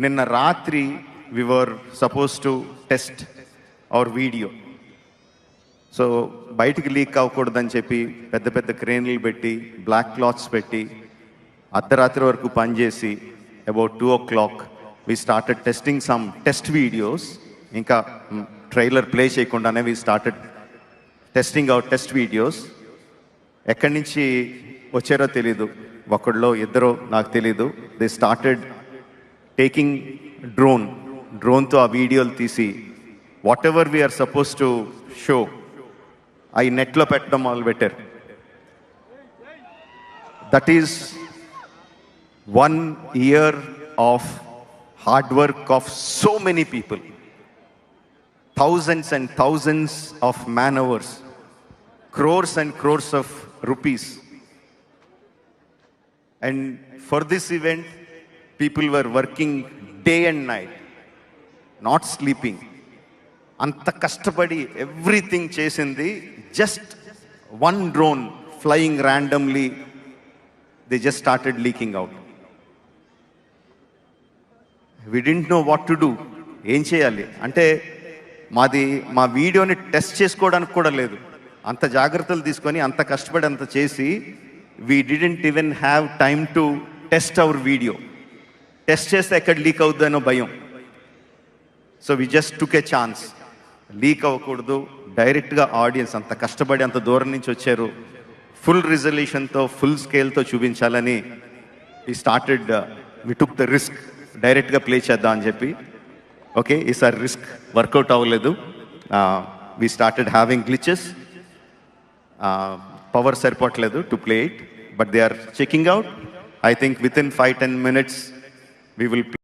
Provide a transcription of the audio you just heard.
నిన్న రాత్రి we were supposed to test our video. So బయటికి లీక్ అవ్వకూడదని చెప్పి పెద్ద పెద్ద క్రేన్లు పెట్టి బ్లాక్ క్లాత్స్ పెట్టి అర్ధరాత్రి వరకు పనిచేసి about 2 o'clock we started testing some test videos. ఇంకా ట్రైలర్ ప్లే చేయకుండానే we started testing our test videos. ఎక్కడి నుంచి వచ్చారో తెలీదు, ఒకళ్ళో ఇద్దరో నాకు తెలీదు. దే స్టార్టెడ్ టేకింగ్ డ్రోన్తో ఆ వీడియోలు తీసి whatever we are supposed to show అవి నెట్లో పెట్టడం మొదలుపెట్టారు. That is 1 year of hard work of so many people, thousands and thousands of man hours, crores and crores of rupees. And for this event, people were working day and night, not sleeping. Anta kastapadi everything chesindi, just one drone flying randomly, they just started leaking out. We didn't know what to do. ఏం చేయాలి అంటే మా వీడియోని test చేసుకోవడానికి కూడా లేదు. అంత జాగ్రత్తలు తీసుకొని అంత కష్టపడి అంత చేసి we didn't even have time to test our video. Test చేస్తే ఎక్కడ లీక్ అవుతుందనో భయం. So we just took a chance. Leak అవ్వకూడదు, డైరెక్ట్గా ఆడియన్స్ అంత కష్టపడి అంత దూరం నుంచి వచ్చారు, ఫుల్ రిజల్యూషన్తో ఫుల్ స్కేల్తో చూపించాలని వి టుక్ ద రిస్క్. డైరెక్ట్గా ప్లే చేద్దాం అని చెప్పి. ఓకే, ఈసారి రిస్క్ వర్కౌట్ అవ్వలేదు. We started having glitches. Power సరిపోవట్లేదు to play it, but they are checking out. I think within 5-10 minutes we will